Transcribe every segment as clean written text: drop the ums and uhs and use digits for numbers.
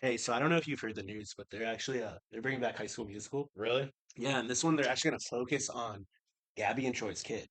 Hey, so I don't know if you've heard the news, but they're actually they're bringing back High School Musical. Really? Yeah, and this one they're actually going to focus on Gabby and Troy's kid.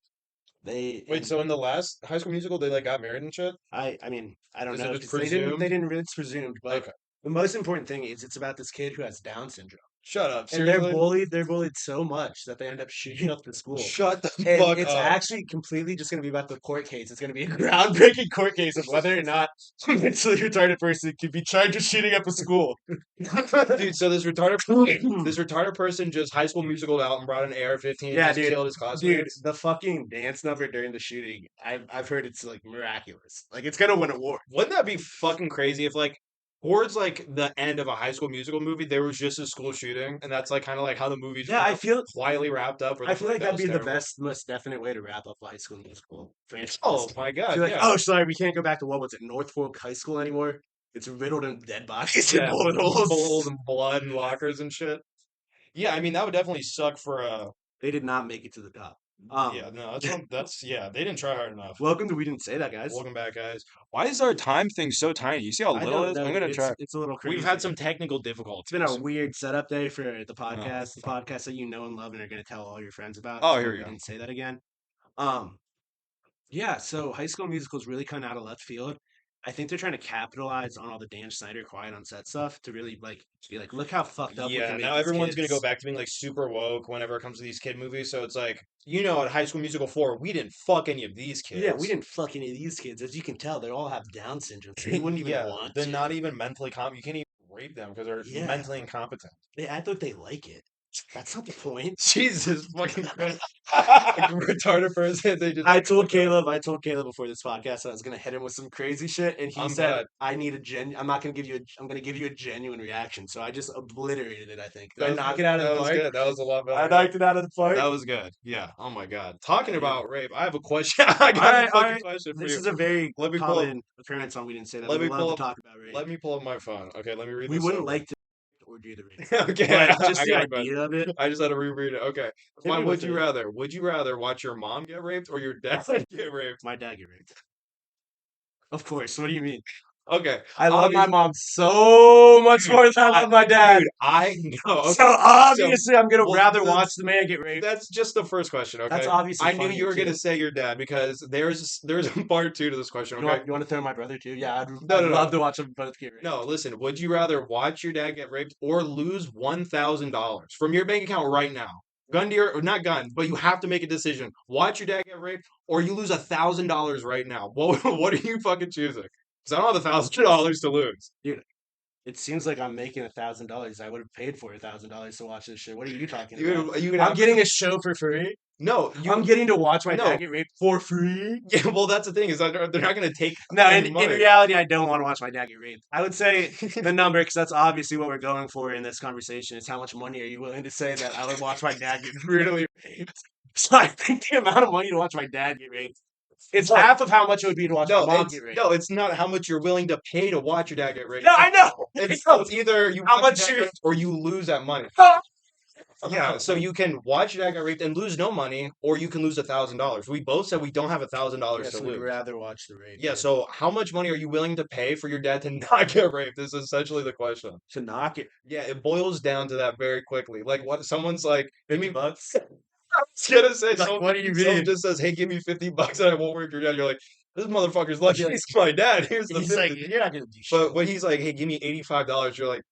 They Wait, and so in the last High School Musical, they like got married and shit? I mean I don't Is it know just because they didn't presumed? really it's presumed, but Okay. the most important thing is it's about this kid who has Down syndrome, Shut up. and Seriously? they're bullied so much that they end up shooting up the school. Shut the And fuck it's up. actually completely just going to be about the court case. It's going to be a groundbreaking court case of whether or not a mentally retarded person can be charged with shooting up a school. Dude, so this retarded person just High School Musical out and brought an AR-15 and Yeah, just dude. killed his Dude, classmates? the fucking dance number during the shooting, I've heard it's like miraculous. Like it's gonna win awards. Wouldn't that be fucking crazy if like towards like the end of a High School Musical movie, there was just a school shooting, and that's like kind of like how the movie just Yeah, kind of quietly wrapped up, or I the feel like that that'd was be the terrible. best, most definite way to wrap up a High School Musical franchise. Oh my So God, like, yeah. oh, sorry, we can't go back to what was it, North Fork High School anymore. It's riddled in dead bodies and Yeah, bullet holes holes. and blood and lockers and shit. Yeah, I mean that would definitely suck for They did not make it to the top. yeah, no, that's yeah, they didn't try hard enough. Welcome to We Didn't Say That, guys. Welcome back, guys. Why is our time thing so tiny? You see how I little it don't is? know, I'm dude. gonna try. It's a little We've crazy. had some technical It's been a difficulties. weird setup day for Oh, the podcast that you know and love and are going to tell all your friends about. oh, here So we we go. didn't say that again. Um, yeah, so High School Musical is really kind of out of left field. I think they're trying to capitalize on all the Dan Snyder quiet on set stuff to really like be like, look how fucked up we Yeah, can make now these everyone's gonna go kids. back to being like super woke whenever it comes to these kid movies. So it's like, at High School Musical 4, we didn't fuck any of these Yeah, we kids. didn't fuck any of these kids. As you can tell, they all have Down syndrome, so you wouldn't even Yeah, want they're to. not even mentally You can't even rape them because they're Yeah, mentally incompetent. they act like they like it. That's not the point. Jesus fucking Christ. Like a retarded person, they just I told Caleb before this podcast that I was gonna hit him with some crazy shit, and he I'm said, glad. "I need I'm not gonna give you I'm gonna give you a genuine reaction." So I just obliterated it. I think. Did That I was knock good. it out of That the was park? good. That was a lot I better. Yeah. knocked it out of the park. That was good. Yeah. Oh my God. Yeah, Talking dude. about rape, I have a question. I All got a right, all fucking right. question for This you. is a very Let me pull up. common occurrence on We Didn't Say That. Let We me love pull to up. talk about rape. Let me pull up my phone. Okay. Let me read We this wouldn't over. like to orgy the rape, Okay. but just I the got a question. idea of it. I just had to reread it. Okay. Hit My me with would you it. rather? Would you rather watch your mom get raped or your dad get raped? My dad get raped. Of course. What do you mean? Okay. I love my Obviously, mom so much dude. more than I love my dad. Dude, I know. So Okay. So, obviously, I'm gonna well, rather watch the man get raped. that's just the first question, That's okay? obviously I knew funnier you were gonna too. say your dad because there's a part two to this question, okay? You want to throw my brother too? Yeah, No, I'd no, no. love to watch them both get No, raped. listen, would you rather watch your dad get raped or lose $1,000 from your bank account right now? Gun to your, or not gun, but you have to make a decision. Watch your dad get raped or you lose $1,000 right now. What are you fucking choosing? Because I don't have $1,000 to lose. Dude, it seems like I'm making $1,000. I would have paid for $1,000 to watch this shit. What are you talking about? You would I'm have to, getting a show for free. no, I'm getting to watch my dad no. get raped for free. Yeah, well, that's the thing is that they're not going to take No, any in money. reality, I don't want to watch my dad get raped. I would say the number, because that's obviously what we're going for in this conversation, is how much money are you willing to say that I would watch my dad get brutally raped? So I think the amount of money to watch my dad get raped is No, half of how much it would be to watch my mom get raped. it's not how much you're willing to pay to watch your dad get raped. No, I know. It's either you How watch much your dad you? raped or you lose that money. Yeah, so Yeah, you can watch your dad get raped and lose no money, or you can lose $1,000. We both said we don't have $1,000 to so we'd lose. rather watch the rape. Yeah, Yeah. so how much money are you willing to pay for your dad to not get raped? Is essentially the question. To knock it, Yeah, it boils down to that very quickly. Like what someone's like, give me $50. I was gonna say Like, what do you someone mean? just says, "Hey, give me $50 and I won't rape your dad." You're like, "This motherfucker's lucky Like, he's my dad. Here's the he's like, 50." you're not gonna do But shit. when he's like, "Hey, give me $85," you're like,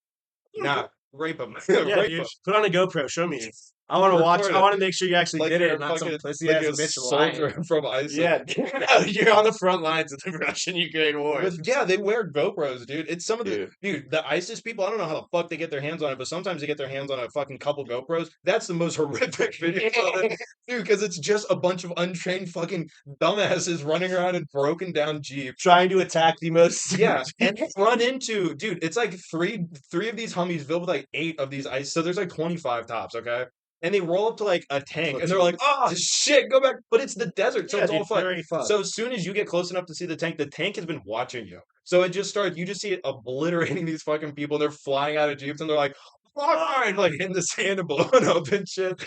"Nah, rape him, Yeah, rape dude. him, Put on a GoPro. Show me. I want to watch. record I it." want to make sure you actually Like did it you're and a not some fucking pussy like ass a bitch lying. soldier from ISIL. Yeah, no, you're on the front lines of the Russian-Ukraine war. But yeah, they wear GoPros, dude. It's some of Dude, the ISIS people. I don't know how the fuck they get their hands on it, but sometimes they get their hands on a fucking couple GoPros. That's the most horrific video of it, dude, because it's just a bunch of untrained fucking dumbasses running around in broken down jeeps. trying to attack the most. Yeah, and run into dude. It's like three of these Humvees filled with like 8 of these ice. So there's like 25 tops, okay. And they roll up to like a tank, and they're like, "Oh shit, go back!" But it's the desert, so Yeah, it's all dude, fun. very fun. So as soon as you get close enough to see the tank has been watching you. So it just starts. You just see it obliterating these fucking people. And they're flying out of jeeps, and they're like, "Fire!" Like in the sand and blowing up and shit.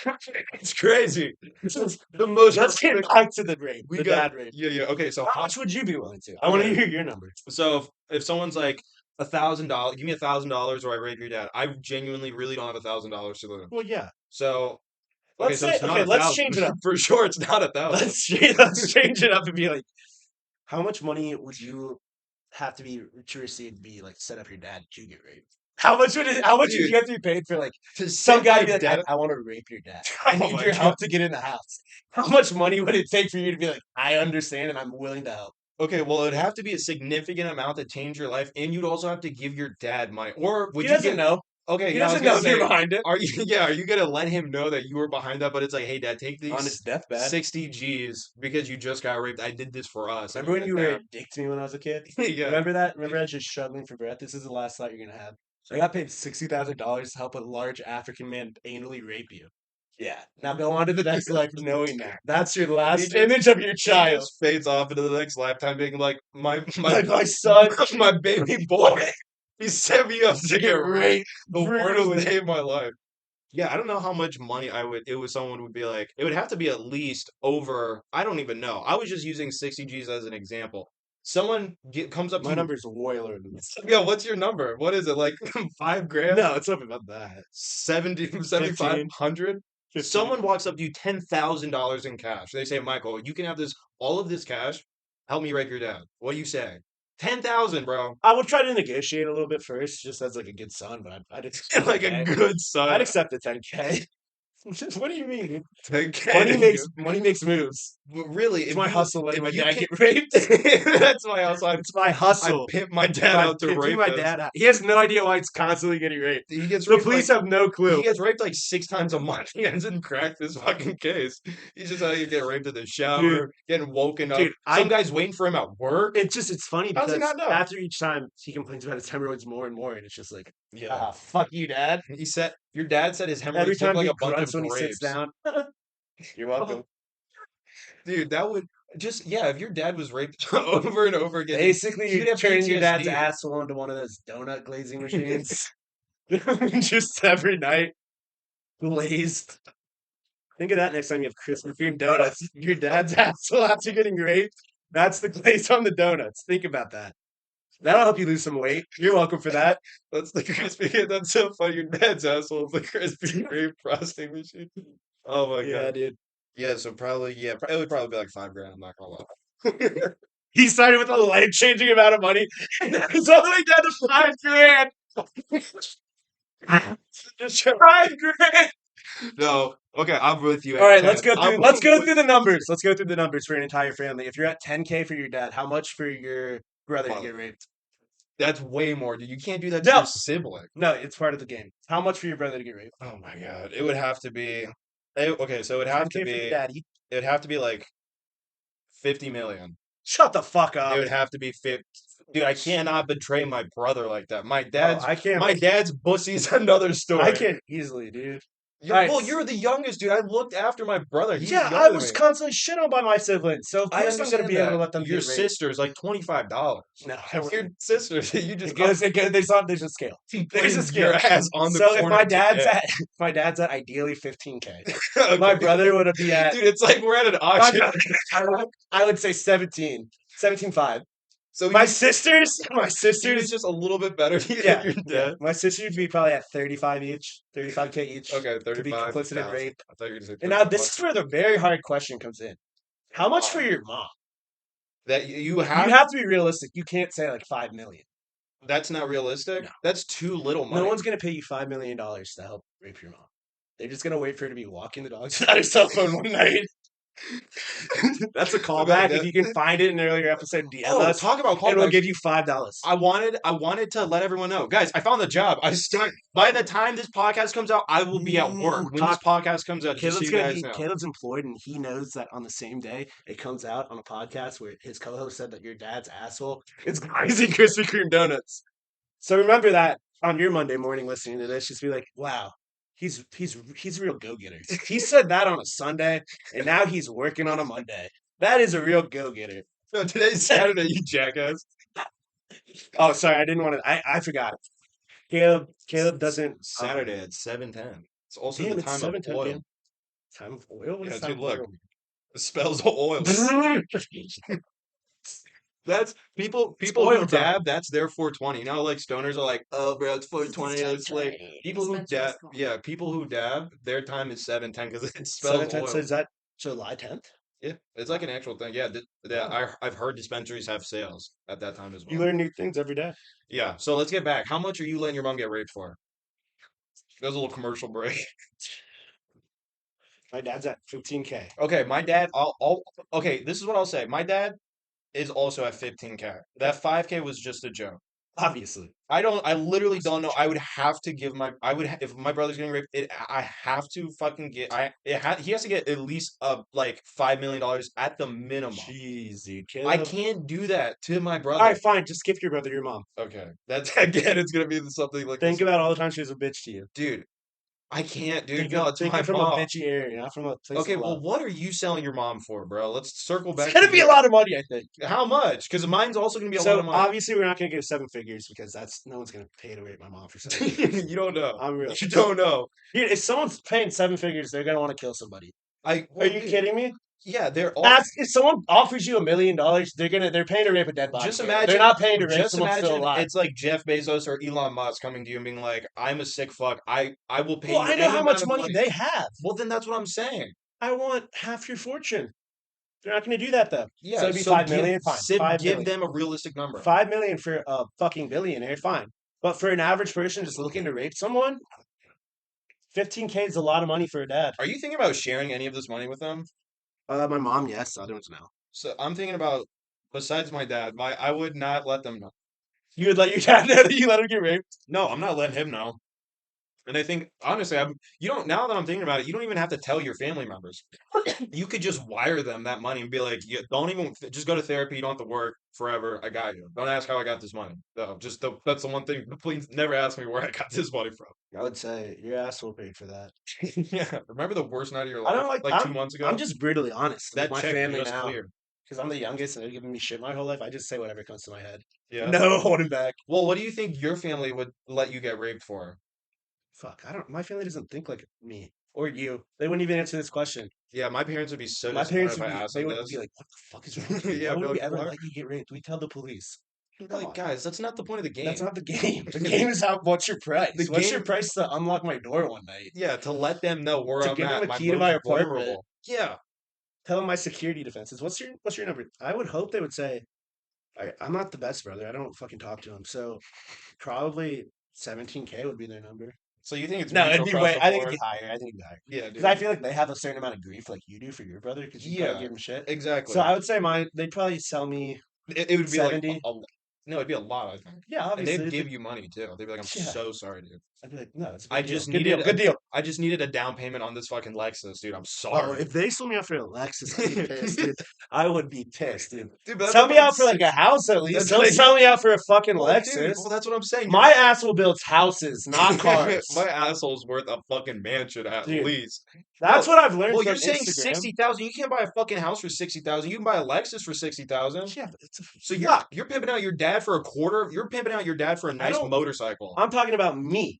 It's crazy. It's just the most. Let's get horrific- back to the rape, We the got dad rape. yeah. Okay, so How much would you be willing to? I want to okay. hear your number. So if someone's like, $1,000. Give me $1,000 or I rape your dad. I genuinely really don't have $1,000 to lose. Well, yeah. So okay, so it's not Okay, a let's thousand change it up. for sure. It's not 1,000. Let's change it up and be like, how much money would you have to receive to be like set up your dad to get raped? How much would it? How much would Dude, you have to be paid for like to some set guy my to be like, dad. I want to rape your dad. I Oh need my your God. help to get in the house. How much money would it take for you to be like, I understand and I'm willing to help? Okay, well, it'd have to be a significant amount to change your life, and you'd also have to give your dad money. Or would He you doesn't get? know. Okay, He yeah, I was doesn't gonna know you're say, behind it are you? Yeah, are you gonna let him know that you were behind that? But it's like, hey, dad, take on his these deathbed. 60 G's because you just got raped. I did this for us. And Remember when you're you like, were a "Damn." dick to me when I was a kid? Yeah. Remember that? Remember I was just struggling for breath? This is the last thought you're gonna have. I got paid $60,000 to help a large African man anally rape you. Yeah. Now go on to the next life knowing that. That's your He last just, image of your he child. just fades off into the next lifetime, being like, My son my baby boy. He set me up to get raped. raped The worst brutally. day of my life. Yeah, I don't know how much money someone would be like, it would have to be at least over, I don't even know. I was just using 60 G's as an example. Comes up to My you, number's way lower than this. yeah, what's your number? What is it, like 5 grand? No, it's not about that. 7,500? 15. Someone walks up to you $10,000 in cash. They say, Michael, you can have all of this cash. Help me rape your dad. What do you say? 10,000, bro. I would try to negotiate a little bit first, just as like a good son, but I'd accept Like a 10K. good I'd son. accept the 10K. What do you mean? 10K. Money makes moves. But really, It's if my you hustle letting if my you dad can, get raped. that's my house. It's my I hustle. pimp my dad By out to pimping rape my him. dad out. He has no idea why he's constantly getting raped. He gets The raped police like have no he clue. gets raped like 6 times a month. He hasn't cracked this fucking case. He's just out here getting raped in the Dude, shower, getting woken up. dude, Some guy's waiting for him at work. it's funny How does he because not know? after each time he complains about his hemorrhoids more and more, and it's just like, Yeah. fuck you, dad. He said your dad said his Every hemorrhoids look time like he a bunch of grunts when he sits grapes. down. You're welcome. Dude, that would just yeah, if your dad was raped over and over again, Basically, you'd you're have turning your dad's PTSD. asshole into one of those donut glazing machines. Just every night, glazed. Think of that next time you have Krispy Kreme donuts. Your dad's asshole after getting raped. That's the glaze on the donuts. Think about that. That'll help you lose some weight. You're welcome for that. That's the crispy. That's so funny. Your dad's asshole is the Krispy Kreme frosting machine. Oh my Yeah, god. dude. Yeah, so probably it would probably be like 5 grand. I'm not gonna lie. He started with a life-changing amount of money, and now it's all the way down to 5 grand. Just 5 grand. No, okay, I'm with you. All right, 10. let's go through the numbers. Let's go through the numbers for an entire family. If you're at 10K for your dad, how much for your brother to get raped? That's way more, dude. You can't do that to No. your sibling. No, it's part of the game. How much for your brother to get raped? Oh my god, it would have to be. Okay, so it would have 10K to for your be. daddy. It would have to be like 50 million. Shut the fuck It up. would have to be 50. Dude, I cannot betray my brother like that. I can't. My dad's pussy's another story. I can't easily, dude. Well, you're the youngest, dude. I looked after my brother. He's Yeah, younger I than was me. constantly shit on by my siblings, so of I course I'm gonna understand be able to that. let them Your get raped. sister's like $25. No, Your sister, you just there's a scale. There's a scale. your ass on the So if corner my of the dad's bed. at my dad's at ideally 15K. Okay. My brother would be at Dude, it's like we're at an auction. I would say 17.5. So My he sisters was just a little bit better than yeah, your dad. my sisters would be probably at 35 each, 35K each. Okay, To be 35. complicit in rape. I thought you were gonna say And now 35. this is where the very hard question comes in. How much for your mom? That you You have. have to be realistic. You can't say like 5 million. That's not realistic. No. That's too little money. No one's gonna pay you $5 million to help rape your mom. They're just gonna wait for her to be walking the dogs without her cell phone one night. That's a callback. If you can find it in an earlier episode, DM us. Talk about And we'll callbacks. give you $5. I wanted to let everyone know, guys. I found the job. By the time this podcast comes out, I will be at work. When this podcast comes out, just so you guys know. Caleb's employed, and he knows that on the same day it comes out on a podcast where his co-host said that your dad's asshole is glazing Krispy Kreme donuts. So remember that on your Monday morning listening to this, just be like, wow. He's a real go-getter. He said that on a Sunday, and now he's working on a Monday. That is a real go-getter. No, today's Saturday, you jackass. Oh, sorry, I didn't want to. I forgot. Caleb doesn't. Saturday at 7:10. It's also Damn, the it's time 7:10 of oil. p.m. Time of oil. What Yeah, is dude, time of look. oil? It spells oil. That's people who Spoiled rotten. dab, that's their 420. You know, like stoners are like, oh bro, it's 420. It's like people who dab, yeah, people who dab, their time is 7:10 because it smells 7/10. So oil. is that July 10th? Yeah, it's like an actual thing. Yeah, Oh, I've heard dispensaries have sales at that time as you well. learn new things every day. Yeah, so let's get back. How much are you letting your mom get raped for? That was a little commercial break. My dad's at 15K. Okay, my dad, okay, this is what I'll say. My dad is also at 15K. That 5K was just a joke. Obviously. I literally don't know. I would have to give if my brother's getting raped, I have to fucking get, he has to get at least, like $5 million at the minimum. Jeez, dude. I Caleb. can't do that to my All brother. right, fine. Just gift your brother your mom. Okay, that's, again, it's gonna be something like Think this. about all the time she was a bitch to you. Dude, I can't, dude. Think No, of, it's think my of from a mom. bitchy area, not from a place Okay, of well, love. what are you selling your mom for, bro? Let's circle It's back gonna to be a you. lot of money, I think. How much? Because mine's also gonna be a lot So of money. obviously we're not gonna give 7 figures because that's no one's gonna pay to rape my mom for 7 figures. You don't know. I'm real. You don't know. Dude, if someone's paying 7 figures, they're gonna want to kill somebody. Are Well, you dude, kidding me? yeah, they're all. Ask if someone offers you $1 million, they're paying to rape a dead body. Just They're not paying to rape just someone still imagine alive. it's like Jeff Bezos or Elon Musk coming to you and being like, "I'm a sick fuck. I will pay Well, you I know any how amount much of money money." they have. Well, then that's what I'm saying. I want half your fortune. They're not going to do that though. So Yeah, it'd be so 5 million. Fine, 5 million. them a realistic number. 5 million for a fucking billionaire. Fine, but for an average person just looking to rape someone, 15K is a lot of money for a dad. Are you thinking about sharing any of this money with them? My mom, yes. Other ones, no. So I'm thinking about, besides my dad, I would not let them know. You would let your dad know that you let him get raped? No, I'm not letting him know. And I think honestly, you don't now that I'm thinking about it, you don't even have to tell your family members. You could just wire them that money and be like, yeah, don't even just go to therapy. You don't have to work forever. I got you. Don't ask how I got this money. No, that's the one thing. Please never ask me where I got this money from. I would say your asshole paid for that. Yeah, remember the worst night of your I life, don't like. like 2 months I'm ago? just brutally honest. Like That my check family just now, cleared. because I'm the youngest and they're giving me shit my whole life. I just say whatever comes to my head. Yeah. No holding back. Well, what do you think your family would let you get raped for? Fuck, I don't. My family doesn't think like me or you. They wouldn't even answer this question. Yeah, my parents would be so My disappointed parents if would I be. asked They them would this. be like, "What the fuck is wrong with you? Yeah, Why be would we like, ever what? let you get raped? We tell the police." Come Like, on, guys, that's not the point of the game. that's not the game. The game is how. What's your price? The What's your game, price to unlock my door one night? yeah, to let them know where To I'm give them at, a my key to my most apartment. vulnerable. Yeah, Tell them my security defenses. What's your number? I would hope they would say, I'm not the best brother. I don't fucking talk to him. So probably 17K would be their number. so you think it's No, it'd mutual be across way. the I think it'd board? be higher. I think it'd be higher Yeah, because I dude. feel like they have a certain amount of grief like you do for your brother because you probably Yeah, give him shit. So exactly. I would say mine. They'd probably sell me It would be like 70. no, it'd be a lot, I think. Yeah, And they'd obviously. give you money too. They'd be like, "I'm Yeah, so sorry, dude. I'd be like, no, it's a I good deal. just Good deal. needed a Good deal. I just needed a down payment on this fucking Lexus, dude. I'm Oh, sorry." if they sold me out for a Lexus, I'd be pissed, dude. I would be pissed, dude. Dude, but that's Sell like me fucking out for like a house at least. That's Don't like, sell me out for a fucking well, dude, Lexus. well, that's what I'm saying. My asshole builds houses, not cars. My asshole's worth a fucking mansion at Dude, least. that's No, what I've learned well, from you're saying Instagram. 60,000. You can't buy a fucking house for 60,000. You can buy a Lexus for 60,000. Yeah, but it's a So fuck. you're pimping out your dad for a quarter. You're pimping out your dad for a I nice don't. motorcycle. I'm talking about me.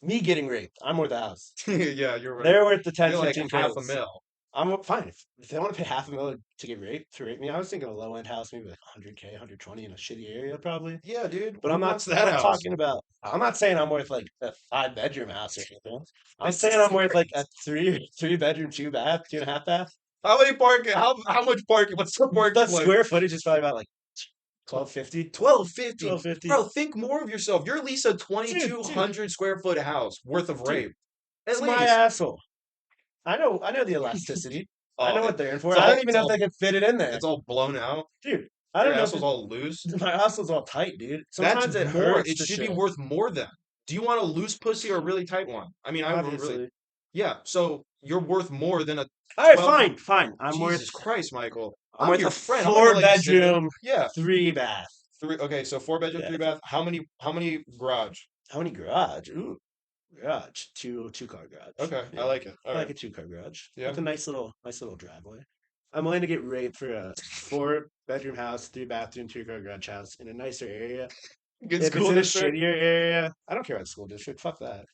Me getting raped. I'm worth a house. Yeah, you're right. They're worth the 10, You're like 15 half a Ks. mil. I'm fine. If they want to pay half a million to get raped, to rape me, I was thinking a low end house, maybe like 100K, 120 in a shitty area, probably. Yeah, dude. But Who I'm not. wants that I'm house? talking about. I'm not saying I'm worth like a 5 bedroom house or anything. I'm saying I'm worth like a three bedroom, 2 bath, 2.5 bath. How many parking? How much parking? What's the parking The like? square footage is probably about like 1250. 1250. 1250. Bro, think more of yourself. You're at least a Dude, 2,200 square foot house worth of dude, rape. At it's my least. asshole. I know the elasticity. I Oh, know what they're in for. it's I all don't even know if they can fit it in there. it's all blown out. Dude, I Your don't know if asshole's all loose. my asshole's all tight, dude. That's Sometimes it more. hurts It to should be shit. worth more than. Do you want a loose pussy or a really tight one? I mean, I would really. Obviously. Yeah, so you're worth more than a All right, 12. fine. Jesus Christ, Michael. I'm I'm worth your a friend. I'm not gonna let you sit there. 4 bedroom, Yeah, 3 bath. three. Okay, so 4 bedroom, Yeah. 3 bath. How many garage? How many garage? Ooh, garage. Two car garage. Okay, I Yeah. like it. I All like right. a 2 car garage Yeah. with a nice little driveway. I'm willing to get raped for a 4 bedroom house, 3 bathroom, 2 car garage house in a nicer area. Good If it's school in a district. shittier area, I don't care about the school district. Fuck that.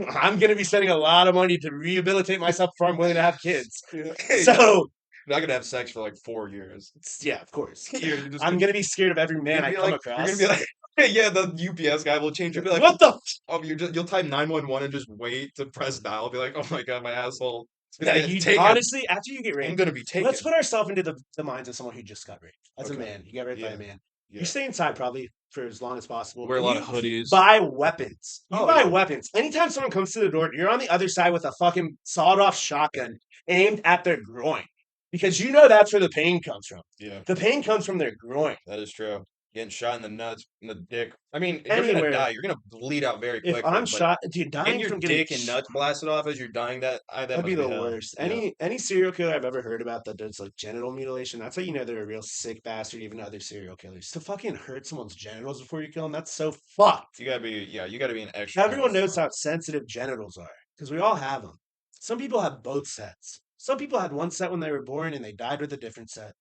I'm gonna be spending a lot of money to rehabilitate myself before I'm willing to have kids. Yeah. So not gonna have sex for like 4 years. Yeah, of course. You're just I'm gonna be scared of every man you're I gonna be come like, you're gonna across. be like, yeah, the UPS guy will change. You'll be like, What the? oh, you'll type 911 and just wait to press dial. Be like, oh my god, my asshole. It's gonna Yeah, get you taken. honestly, after you get I'm raped, gonna be let's taken. put ourselves into the minds of someone who just got raped. As a Okay. man, you got raped by Yeah. a man. You Yeah. stay inside probably for as long as possible, Wear a and lot of you hoodies. buy weapons. You Oh buy yeah. weapons. Anytime someone comes to the door, you're on the other side with a fucking sawed-off shotgun aimed at their groin, because you know that's where the pain comes from. Yeah. The pain comes from their groin. That is true. Getting shot in the nuts, in the dick. I mean, you're gonna Anywhere. die. You're gonna bleed out very If quickly. I'm But shot, dude, getting dying your from getting dick and nuts blasted off as you're dying, that that'd be must be the hell. worst. Yeah. Any serial killer I've ever heard about that does like genital mutilation, that's how you know they're a real sick bastard. Even other serial killers to fucking hurt someone's genitals before you kill them, that's so fucked. You gotta be an extra kind Everyone of knows fuck. how sensitive genitals are because we all have them. Some people have both sets. Some people had one set when they were born and they died with a different set.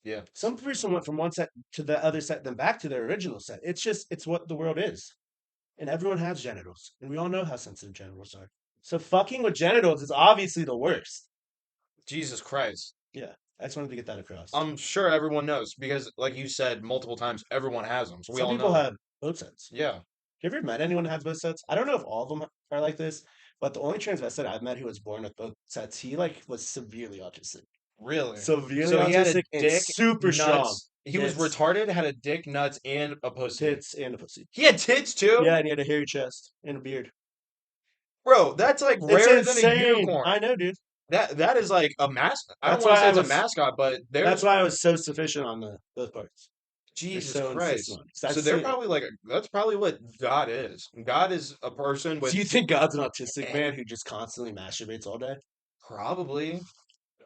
Yeah. Some person went from one set to the other set, then back to their original set. It's what the world is. And everyone has genitals. And we all know how sensitive genitals are. So fucking with genitals is obviously the worst. Jesus Christ. Yeah. I just wanted to get that across. I'm sure everyone knows because, like you said multiple times, everyone has them. So we Some all people know. have both sets. Yeah. You ever met anyone who has both sets? I don't know if all of them are like this, but the only transvestite I've met who was born with both sets, he like was severely autistic. Really? Severely So he had a autistic and dick, super strong. nuts. He was Tits. retarded, had a dick, nuts, and a pussy. Tits and a pussy. He had tits too? Yeah, and he had a hairy chest and a beard. Bro, that's like It's rarer than a insane. unicorn. I know, dude. That is like a mascot. I don't That's want to why say I it's a was. mascot, but That's there's why I was so sufficient on those parts. They're Jesus so insistent Christ. on it. 'Cause So I'd they're say, probably like that's probably what God is. God is a person with do you think God's an autistic man who just constantly masturbates all day? probably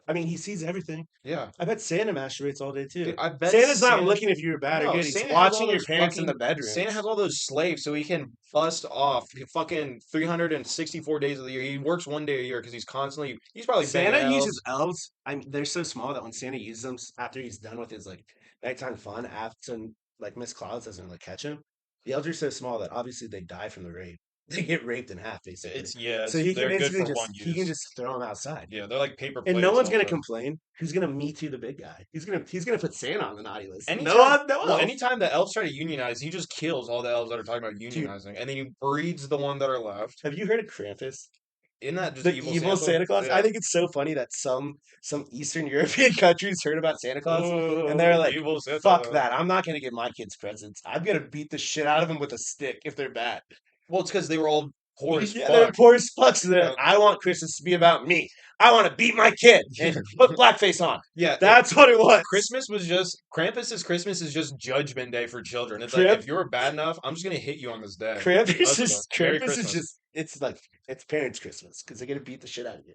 I mean, he sees everything. yeah. I bet Santa masturbates all day Dude, too. I bet Santa's not Santa looking if you're bad or no, good. He's Santa has all watching your those parents in the fucking bedroom. Santa has all those slaves so he can bust off fucking 364 days of the year. He works one day a year because he's probably banging Santa uses elves. elves. They're so small that when Santa uses them after he's done with his like nighttime fun, after like Miss Claus doesn't like catch him. The elves are so small that obviously they die from the rape. They get raped in half basically. So he can They're good basically for one he can use. just throw them outside. Yeah, they're like paper And no plates one's gonna almost. complain. Who's gonna me too the big guy? He's gonna put Santa on the naughty list. Anytime, No well, elf. anytime the elves try to unionize, he just kills all the elves that are talking about Dude, unionizing, and then he breeds the one that are left. have you heard of Krampus? Isn't that just The evil evil Santa Claus. I Yeah. think it's so funny that some Eastern European countries heard about Santa Claus and they're like, Evil Santa. "Fuck that! I'm not gonna give my kids presents. I'm gonna beat the shit out of them with a stick if they're bad." Well, it's because they were all poor as Yeah, they're fuck. poor as fuck. So they're Yeah. like, "I want Christmas to be about me. I want to beat my kid and put blackface on." Yeah, That's what it was. Christmas is just Judgment Day for children. It's like Cramp- if you're bad enough, I'm just gonna hit you on this day. Krampus Merry is Christmas. just it's like it's parents' Christmas because they're gonna beat the shit out of you.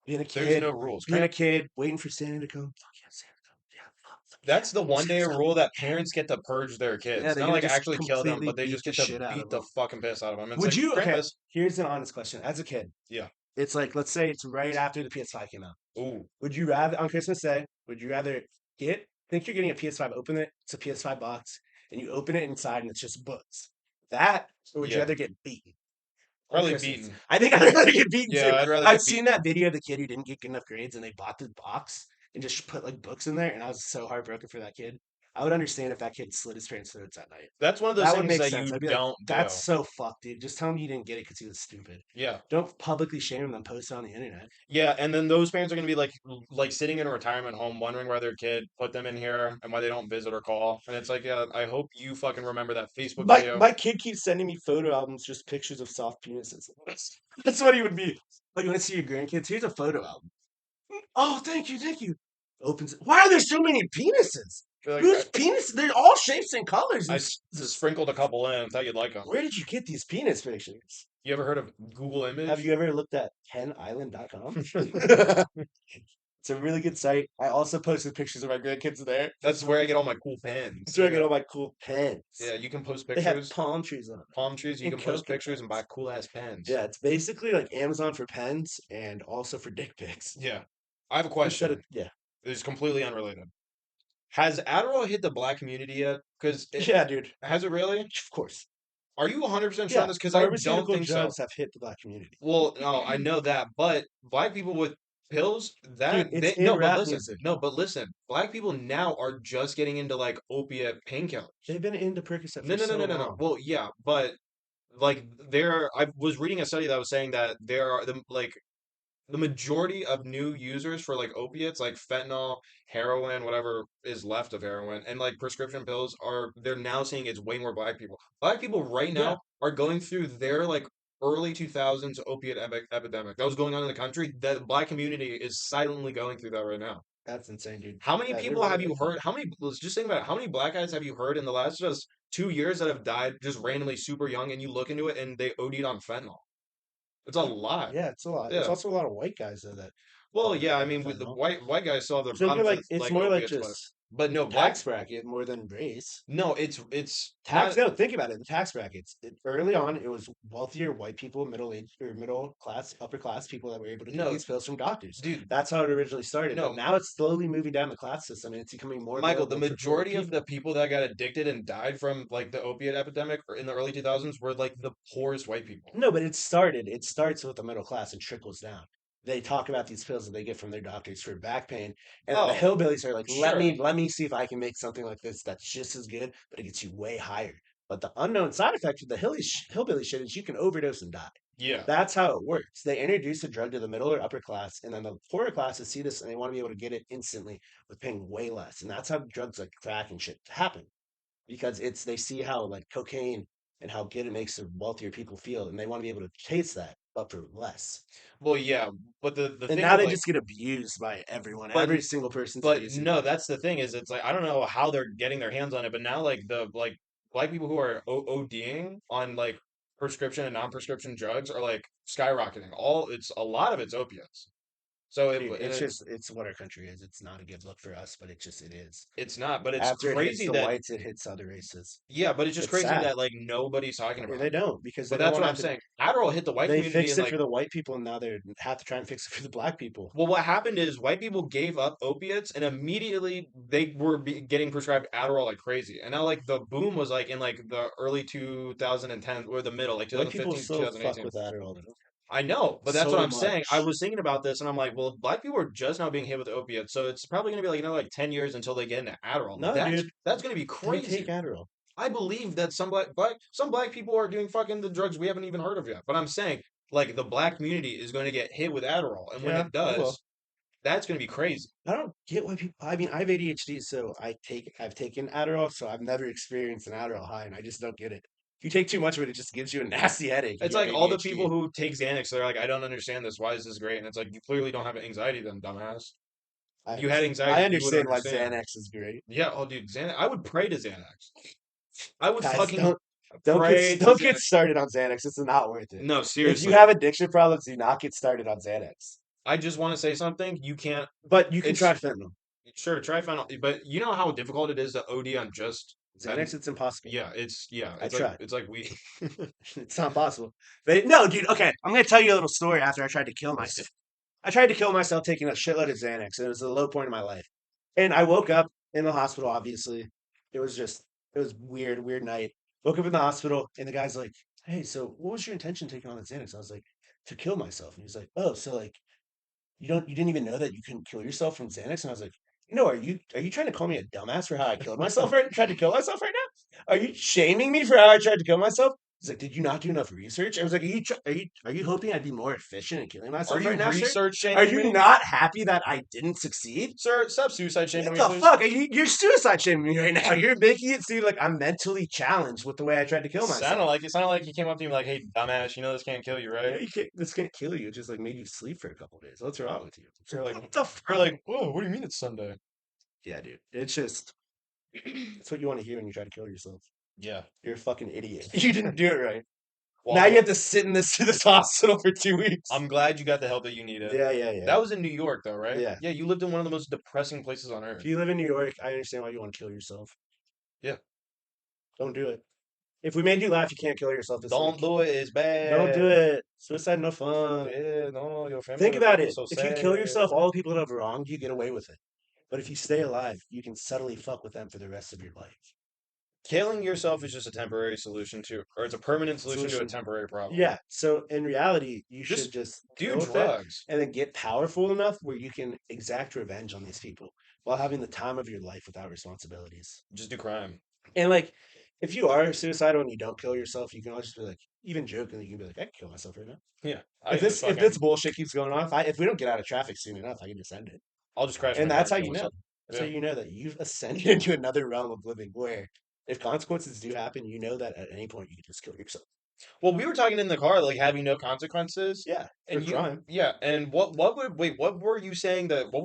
Being a There's kid, no rules. being a kid, waiting for Santa to come. Fuck yeah, Santa come. Yeah, fuck That's the one day Santa's rule coming. that parents get to purge their kids. Yeah, they're Not gonna like just actually kill them, completely but they beat just the get to shit out of beat the them. fucking piss out of them. It's Would like you? Okay, Krampus. here's an honest question. As a kid, Yeah. it's like let's say it's right after the PS5 came out. Ooh. Would you rather on Christmas Day? Would you rather think you're getting a PS5? Open it. It's a PS5 box, and you open it inside, and it's just books. That, or would you Yeah. rather get beaten? on Probably Christmas? beaten. I think I'd rather get beaten Yeah, too. I'd rather I've get seen that video of the kid who didn't get good enough grades, and they bought the box and just put like books in there, and I was so heartbroken for that kid. I would understand if that kid slit his parents' throats that night. That's one of those That would things make that sense. you I'd be like, don't do. that's so fucked, dude. Just tell him you didn't get it because he was stupid. Yeah. Don't publicly shame him and post it on the internet. Yeah, and then those parents are gonna be like sitting in a retirement home wondering why their kid put them in here and why they don't visit or call. And it's like, yeah, I hope you fucking remember that Facebook My video. my kid keeps sending me photo albums, just pictures of soft penises. That's what he would be. Like, you want to see your grandkids? Here's a photo album. Oh, thank you, thank you. Opens it. Why are there so many penises? Like, Whose penis? They're all shapes and colors. I sprinkled a couple in. Thought you'd like them. Where did you get these penis pictures? You ever heard of Google Image? Have you ever looked at penisland.com? It's a really good site. I also posted pictures of my grandkids there. That's where I get all my cool pens. That's where I get all my cool pens. Yeah, you can post They have pictures. palm trees on them. Palm trees. You and can post coconut pictures and buy cool ass pens. Yeah, it's basically like Amazon for pens and also for dick pics. Yeah. I have a Instead question. of, yeah. It's completely unrelated. Has Adderall hit the black community yet? Because Yeah, dude. has it really? Of course. Are you 100% sure on Yeah, this? Because I don't pharmaceutical think so. drugs have hit the black community. Well, no, I know that, but black people with Pills Dude, that it's they in rap music. no, but listen, black people now are just getting into like opiate painkillers. They've been into Percocet No, for no, no, so no, no, no. long. Well, yeah, but like I was reading a study that was saying that there are the majority of new users for like opiates, like fentanyl, heroin, whatever is left of heroin, and like prescription pills are they're now seeing it's way more black people. Black people right Yeah, now are going through their like early 2000s opiate epidemic that was going on in the country. The black community is silently going through that right now. that's insane, dude. How many Yeah, they're people have really you open. heard? How many, let's just think about it. How many black guys have you heard in the last just 2 years that have died just randomly super young and you look into it and they OD'd on fentanyl? It's a lot. Yeah, it's a lot. It's Yeah. also a lot of white guys though that Well, yeah, I die from mean, with the fentanyl. white guys still have their So you're problems like, with it's like more like opiates, just but no, black tax bracket more than race. no, it's Tax, not no, think about it. The tax brackets. Early on, it was wealthier white people, middle age or middle class, upper class people that were able to get no, these pills from doctors. dude, That's how it originally started. But no, now it's slowly moving down the class system and it's becoming more Michael, the available for poorer majority of the people. people that got addicted and died from like the opiate epidemic in the early 2000s were like the poorest white people. No, but it started. It starts with the middle class and trickles down. They talk about these pills that they get from their doctors for back pain, and then the Oh, hillbillies are like, sure. let me see if I can make something like this that's just as good, but it gets you way higher." But the unknown side effect of the hillbilly shit is you can overdose and die. Yeah. That's how it works. They introduce a drug to the middle or upper class, and then the poorer classes see this and they want to be able to get it instantly with paying way less. And that's how drugs like crack and shit happen because it's they see how like cocaine and how good it makes the wealthier people feel, and they want to be able to chase that but for less. Well, yeah, but the And thing now with they like just get abused by everyone. but Every single person's but facing no, it. that's the thing is it's like I don't know how they're getting their hands on it, but now like the like black people who are ODing on like prescription and non-prescription drugs are like skyrocketing. All it's a lot of it's opiates. So Dude, and it's just it's what our country is. It's not a good look for us, but it is. it's not, but it's After it hits crazy the that whites, it hits other races. yeah, but it's just It's crazy sad. that like nobody's talking about They it. don't because they But don't that's want what to I'm have to. saying. Adderall hit the white They community fixed and it like for the white people, and now they have to try and fix it for the black people. well, what happened is white people gave up opiates and immediately they were getting prescribed Adderall like crazy. And now like the boom was like in like the early 2010 or the middle, like White people 2015 to still fuck 2018. with Adderall though. I know, but that's what So I'm saying. I much. was thinking about this and I'm like, well, black people are just now being hit with opiates, so it's probably gonna be like like 10 years until they get into Adderall. No, dude, That's gonna be they take crazy. Adderall. I believe that some black people are doing fucking the drugs we haven't even heard of yet. But I'm saying like the black community is going to get hit with Adderall, and when Yeah, it they will. does, that's going to be crazy. I don't get why people. I mean, I have ADHD, so I've taken Adderall, so I've never experienced an Adderall high, and I just don't get it. If you take too much of it, it just gives you a nasty headache. It's You have like all the people ADHD. who take Xanax, they're like, I don't understand this. Why is this great? And it's like you clearly don't have anxiety, then dumbass. If you had I anxiety, you would understand why understand. Xanax is great. Yeah, oh dude, Xanax. I would pray to Xanax. I would Guys, fucking don't pray to don't get Xanax. started on Xanax. It's not worth it. No, If you seriously. have addiction problems, do not get started on Xanax. I just want to say something. You can't. But you can try It's fentanyl. sure try fentanyl, but you know how difficult it is to OD on just Xanax, it's impossible. yeah, I tried. it's like we It's not possible. But no, dude. Okay, I'm gonna tell you a little story. After I tried to kill myself, I tried to kill myself taking a shitload of Xanax, and it was a low point in my life. And I woke up in the hospital. Obviously, it was just it was weird, weird night. Woke up in the hospital, and the guy's like, "Hey, so what was your intention taking on the Xanax?" I was like, "To kill myself." And he's like, "Oh, so like you didn't even know that you couldn't kill yourself from Xanax?" And I was like, "No, are you trying to call me a dumbass for how I killed myself tried to kill myself right now? Are you shaming me for how I tried to kill myself?" He's like, "Did you not do enough research?" I was like, are you hoping I'd be more efficient at killing are myself you right now, sir? research Are shaming you me? not happy that I didn't succeed? Sir, stop suicide shaming What me, the please. fuck? You're suicide shaming me right now. You're making it seem like I'm mentally challenged with the way I tried to kill myself. It sounded like he came up to me like, "Hey, dumbass, you know this can't kill you, right?" Yeah, you can't. This can't kill you. It just like made you sleep for a couple days. What's wrong with you? You're like, What the you're fuck? like, "Whoa, what do you mean it's Sunday?" Yeah, dude. It's just it's what you want to hear when you try to kill yourself. Yeah. You're a fucking idiot. You didn't do it right. Well, Now you have to sit in this hospital for 2 weeks. I'm glad you got the help that you needed. Yeah, yeah, yeah. That was in New York, though, right? Yeah. Yeah, you lived in one of the most depressing places on If earth. you live in New York, I understand why you want to kill yourself. Yeah. Don't do it. If we made you laugh, you can't kill yourself this Don't week. do it. It's Don't do bad. it. Suicide no fun. Yeah, no, your family Think will about be it. so If you kill sad. yourself, all the people that have wronged you get away with it. But if you stay alive, you can subtly fuck with them for the rest of your life. killing yourself is just a temporary solution to, or it's a permanent solution to a Solution. temporary problem. Yeah. So in reality, you should Just just do deal with it drugs. and then get powerful enough where you can exact revenge on these people while having the time of your life without responsibilities. Just do crime. And like, if you are suicidal and you don't kill yourself, you can always just be like, even jokingly, you can be like, I can kill myself right now. Yeah, I If can just this fucking, bullshit keeps going on, if we don't get out of traffic soon enough, I can just end it. I'll just crash my And car that's and how kill you know. myself. That's how Yeah. you know that you've ascended into another realm of living where if consequences do happen, you know that at any point you can just kill yourself. Well, we were talking in the car, like having no consequences, Yeah, for and you, crime. yeah, and what would, wait, what were you saying that, what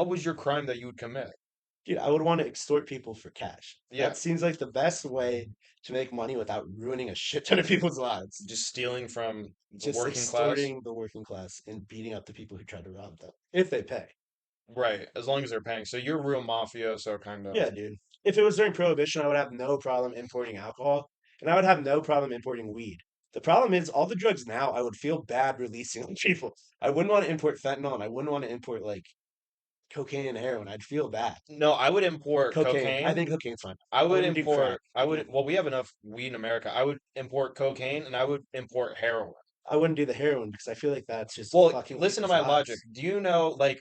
was your crime that you would commit? Dude, I would want to extort people for cash. Yeah, That seems like the best way to make money without ruining a shit ton of people's lives. just stealing from the Just working class. extorting the working class and beating up the people who try to rob them if they pay. Right, as long as they're paying. So you're real mafia, so kind of. Yeah, dude. If it was during Prohibition, I would have no problem importing alcohol, and I would have no problem importing weed. The problem is, all the drugs now, I would feel bad releasing on people. I wouldn't want to import fentanyl, and I wouldn't want to import like cocaine and heroin. I'd feel bad. No, I would import Cocaine, I cocaine. think cocaine's fine. I I would wouldn't do crack. import, I would, well, we have enough weed in America. I would import cocaine and I would import heroin. I wouldn't do the heroin because I feel like that's just Well, fucking with listen to people's my logic. lives. Do you know, like,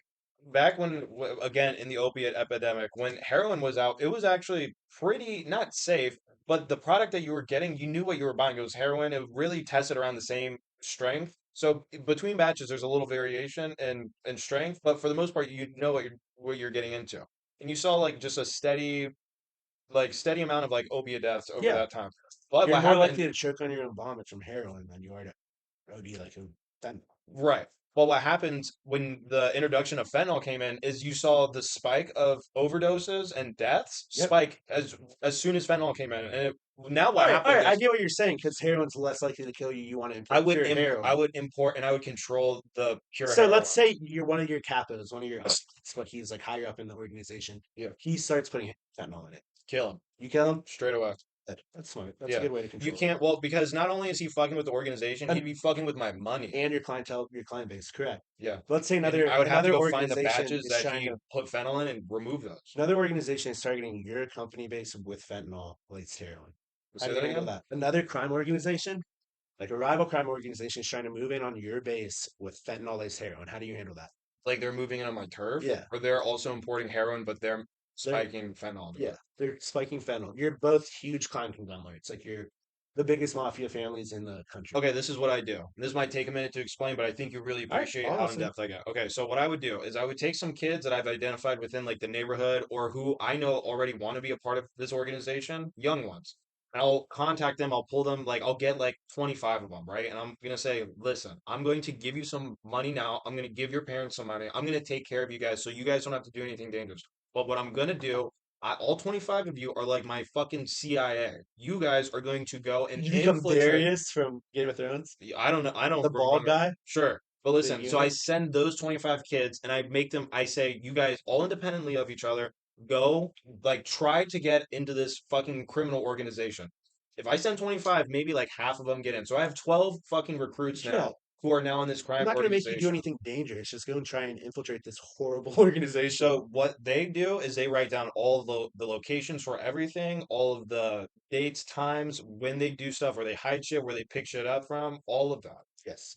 back when, again, in the opiate epidemic, when heroin was out, it was actually pretty, not safe, but the product that you were getting, you knew what you were buying. It was heroin. It really tested around the same strength. So between batches, there's a little variation in strength, but for the most part, you know what you're getting into. And you saw like just a steady amount of like opiate deaths over Yeah, that time. But you're what more happened, likely to choke on your own vomit from heroin than you are to OD like a fentanyl. right? Well, what happened when the introduction of fentanyl came in is you saw the spike of overdoses and deaths Yep. spike as soon as fentanyl came in. And now what All happened right. I is get what you're saying because heroin's less likely to kill you. You want to import pure I heroin. would import and I would control the pure So let's heroin. say you're one of your capos, one of your but he's like higher up in the organization. Yeah, He starts putting fentanyl in it. kill him You kill him. straight away. That's smart. That's a Yeah, good way to you control it. can't. Well, because not only is he fucking with the organization, he'd And, be fucking with my money. and your clientele, your client base, correct. Yeah, Let's say and I would have to another go find the organization batches is that trying he to put fentanyl in and remove those. another organization is targeting your company base with fentanyl laced heroin. How Say do you that handle again. that? Another crime organization, like a rival crime organization, is trying to move in on your base with fentanyl laced heroin. How do you handle that? Like they're moving in on my turf, Yeah, or they're also importing heroin, but they're they're spiking fentanyl to yeah, it. they're spiking fentanyl. You're both huge crime conglomerates. Like you're the biggest mafia families in the country. Okay, this is what I do. This might take a minute to explain, but I think you really All right, appreciate how in honestly, depth I get. Okay, so what I would do is I would take some kids that I've identified within like the neighborhood or who I know already want to be a part of this organization, young ones. And I'll contact them, I'll pull them, like I'll get like 25 of them, right? And I'm gonna say, listen, I'm going to give you some money now. I'm gonna give your parents some money. I'm gonna take care of you guys so you guys don't have to do anything dangerous. But what I'm gonna do all 25 of you are like my fucking CIA. You guys are going to go and you become infiltrate. Darius from Game of Thrones, I don't know. I don't the bald remember. guy, Sure. But the listen, so I eunuch. send those 25 kids and I make them, I say, you guys all independently of each other, go, like, try to get into this fucking criminal organization. If I send 25, maybe like half of them get in. So I have 12 fucking recruits Yeah, now who are now in this I'm crime not going to make you do organization. anything dangerous. Just go and try and infiltrate this horrible organization. So what they do is they write down all of the locations for everything, all of the dates, times, when they do stuff, where they hide shit, where they pick shit up from, all of that. Yes.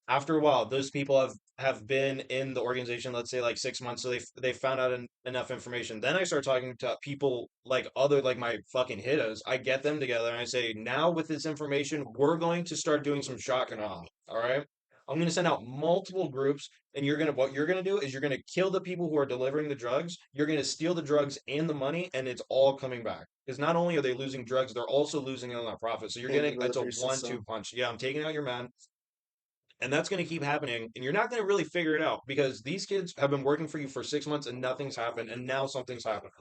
After a while, those people have been in the organization, let's say like 6 months, so they found out enough information. Then I start talking to people like other like my fucking hitters. I get them together and I say, now with this information, we're going to start doing some shock and awe. All right. I'm going to send out multiple groups, and what you're going to do is you're going to kill the people who are delivering the drugs. You're going to steal the drugs and the money, and it's all coming back. Because not only are they losing drugs, they're also losing on that profit. So you're Taking getting over the it's a prison 1-2 system. punch. Yeah, I'm taking out your men. And that's going to keep happening. And you're not going to really figure it out because these kids have been working for you for 6 months and nothing's happened. And now something's happened.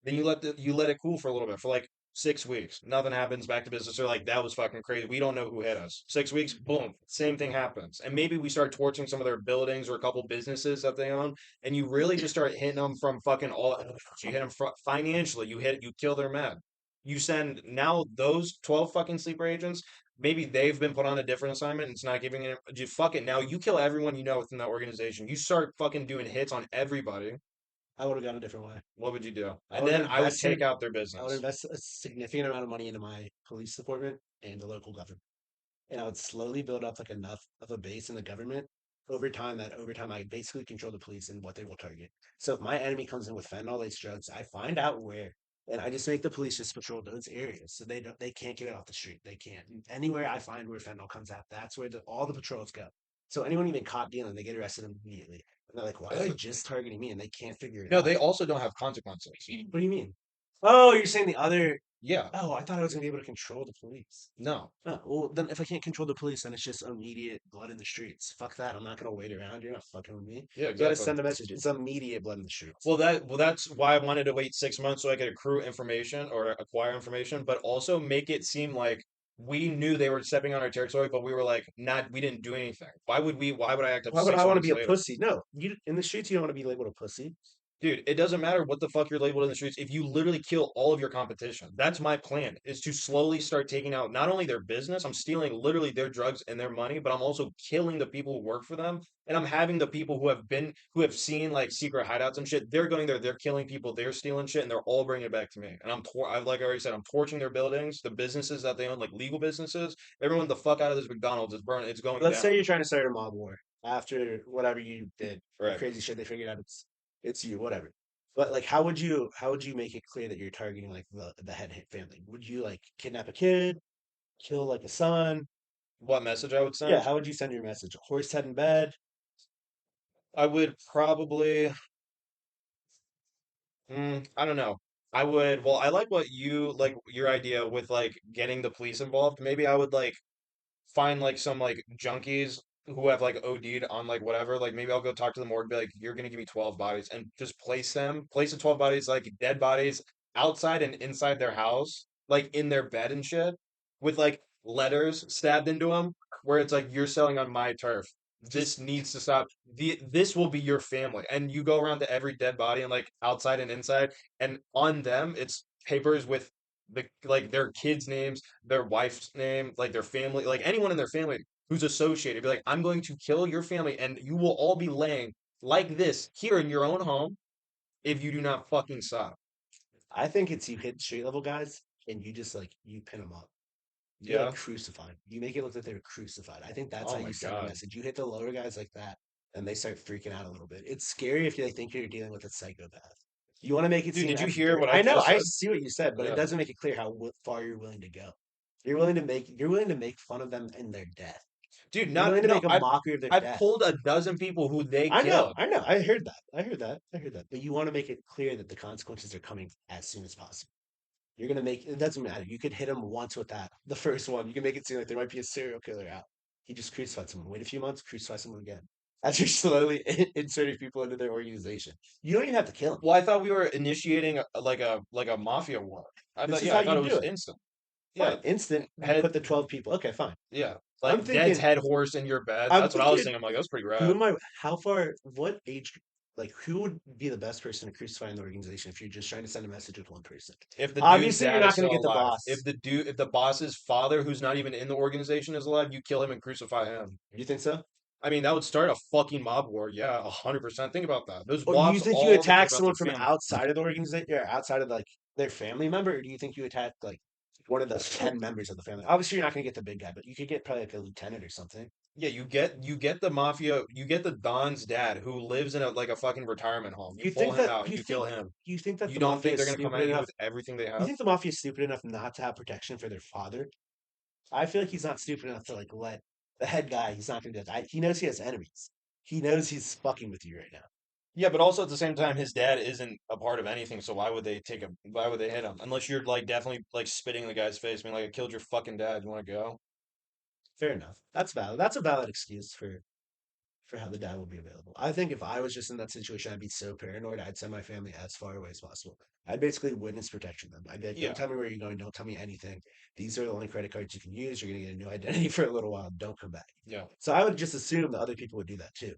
Then you let it cool for a little bit for like 6 weeks. Nothing happens. Back to business. They're like, that was fucking crazy. We don't know who hit us. 6 weeks, boom, same thing happens. And maybe we start torching some of their buildings or a couple businesses that they own. And you really just start hitting them from fucking all. You hit them financially. You kill their men. You send now those 12 fucking sleeper agents. Maybe they've been put on a different assignment and it's not giving it. Just fuck it. Now you kill everyone you know within that organization. You start fucking doing hits on everybody I would have gone a different way. What would you do? I And would have then I would take invested. out their I would business. invest a significant amount of money into my police department and the local government, and I would slowly build up like enough of a base in the government over time that over time I basically control the police and what they will target. So if my enemy comes in with fentanyl laced drugs, I find out where, and I just make the police just patrol those areas so they can't get it off the street. They can't. Anywhere I find where fentanyl comes out, that's where all the patrols go. So anyone even caught dealing, they get arrested immediately. And they're like, why are they just targeting me? And they can't figure it No, out. they also don't have consequences. What do you mean? Oh, you're saying the other. Yeah, Oh, I thought I was gonna be able to control the police. no. Oh, well, then if I can't control the police, then it's just immediate blood in the streets. Fuck that. I'm not gonna wait around. You're not fucking with me. Yeah, You gotta exactly. send a message. It's immediate blood in the streets. Well, that's why I wanted to wait 6 months so I could accrue information or acquire information, but also make it seem like we knew they were stepping on our territory, but we were like, not, we didn't do anything. Why would I act up Why would six I want to months be a later? pussy? No, you in the streets. You don't want to be labeled a pussy. Dude, it doesn't matter what the fuck you're labeled in the streets if you literally kill all of your competition. That's my plan, is to slowly start taking out not only their business, I'm stealing literally their drugs and their money, but I'm also killing the people who work for them. And I'm having the people who have seen like secret hideouts and shit, they're going there, they're killing people, they're stealing shit, and they're all bringing it back to me. And I've like I already said, I'm torching their buildings, the businesses that they own, like legal businesses. Everyone the fuck out of this McDonald's is burning, it's going Let's down. say you're trying to start a mob war after whatever you did, the Right. crazy shit they figured out it's you, whatever. But like, how would you make it clear that you're targeting like the head hit family? Would you like kidnap a kid, kill like a son? What message I would Yeah, send? how would you send your message? A horse head in bed? I would probably I don't know. I would, well, I like what you like your idea with like getting the police involved. Maybe I would like find like some like junkies who have like OD'd on like whatever. Like maybe I'll go talk to the morgue, be like, you're gonna give me 12 bodies and just place the 12 bodies, like dead bodies outside and inside their house, like in their bed and shit, with like letters stabbed into them where it's like you're selling on my turf. This Just needs to stop. This will be your family. And you go around to every dead body and like outside and inside, and on them it's papers with like their kids' names, their wife's name, like their family, like anyone in their family who's associated. Be like, I'm going to kill your family, and you will all be laying like this here in your own home if you do not fucking stop. I think it's you hit street level guys and you just like you pin them up. You like Yeah. crucify 'em. You make it look like they're crucified. I think that's Oh how my you send a God. message. You hit the lower guys like that, and they start freaking out a little bit. It's scary if they think you're dealing with a psychopath. You want to make it Dude, seem did you that hear what I I know, just I said? see what you said, but it Yeah. doesn't make it clear how far you're willing to go. You're willing to make fun of them in their death. Dude, You're not willing to no, make a mockery of their I've death. pulled a dozen people who they I know, killed. I know. I heard that. I heard that. I heard that. But you want to make it clear that the consequences are coming as soon as possible. You're gonna make it doesn't matter. You could hit him once with that. The first one, you can make it seem like there might be a serial killer out. He just crucified someone. Wait a few months, crucify someone again. As you're slowly inserting people into their organization. You don't even have to kill them. Well, I thought we were initiating like a mafia war. This is Yeah, how I thought you it do was it. instant. Yeah, Fine. Instant, you head put the 12 people. Okay, fine. yeah, I'm like dead's thinking, head horse in your bed. I'm That's what I was thinking, thinking. I'm like, that's pretty who rad. am I how far what age like who would be the best person to crucify in the organization if you're just trying to send a message with one person? If the dude's Obviously you're dad is not gonna still get the alive, boss. if the boss's father, who's not even in the organization, is alive, you kill him and crucify him. You think so? I mean, that would start a fucking mob war. Yeah, 100%. Think about that. Those Or do you wops think you all care attack about someone their from family. outside of the organization or outside of like their family member, or do you think you attack like one of the 10 members of the family? Obviously, you're not going to get the big guy, but you could get probably like a lieutenant or something. Yeah, you get the mafia, you get the Don's dad who lives in a like a fucking retirement home. You You pull think him that out, you kill him. you think that You the don't mafia think they're is gonna come stupid at you enough? with everything they You have? think the mafia is stupid enough not to have protection for their father? I feel like he's not stupid enough to like let the head guy. He's not going to do that. He knows he has enemies. He knows he's fucking with you right now. Yeah, but also at the same time, his dad isn't a part of anything, so why would they take him? Why would they hit him? Unless you're like definitely like spitting in the guy's face, being like, I killed your fucking dad. You want to go? Fair enough. That's valid. That's a valid excuse for how the dad will be available. I think if I was just in that situation, I'd be so paranoid. I'd send my family as far away as possible. I'd basically witness protection them. I'd be like, don't Yeah, tell me where you're going. Don't tell me anything. These are the only credit cards you can use. You're going to get a new identity for a little while. Don't come back. yeah. So I would just assume that other people would do that too.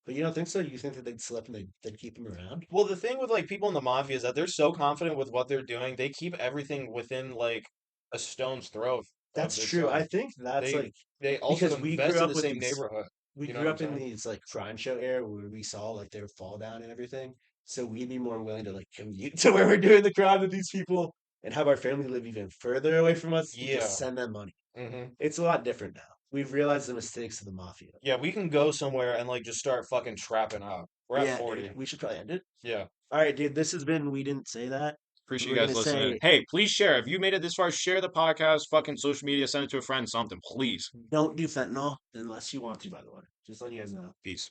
But you don't think so? You think that they'd slip and they'd keep him around? Well, the thing with like people in the mafia is that they're so confident with what they're doing, they keep everything within like a stone's throw of That's their true. I son. think that's They like they also because we invest grew in up the with same these neighborhood. we You know grew what I'm up in saying? these like crime show era where we saw like their fall down and everything. So we'd be more willing to like commute to where we're doing the crime with these people and have our family live even further away from us and Yeah. just send them money. Mm-hmm. It's a lot different now. We've realized the mistakes of the mafia. Yeah, we can go somewhere and like just start fucking trapping up. We're at Yeah, 40. dude, we should probably end it. Yeah. All right, dude. This has been We Didn't Say That. Appreciate We're you guys gonna listening. say Hey, please share. If you made it this far, share the podcast, fucking social media, send it to a friend, something, please. don't do fentanyl unless you want to. By the way, just letting you guys know. Peace.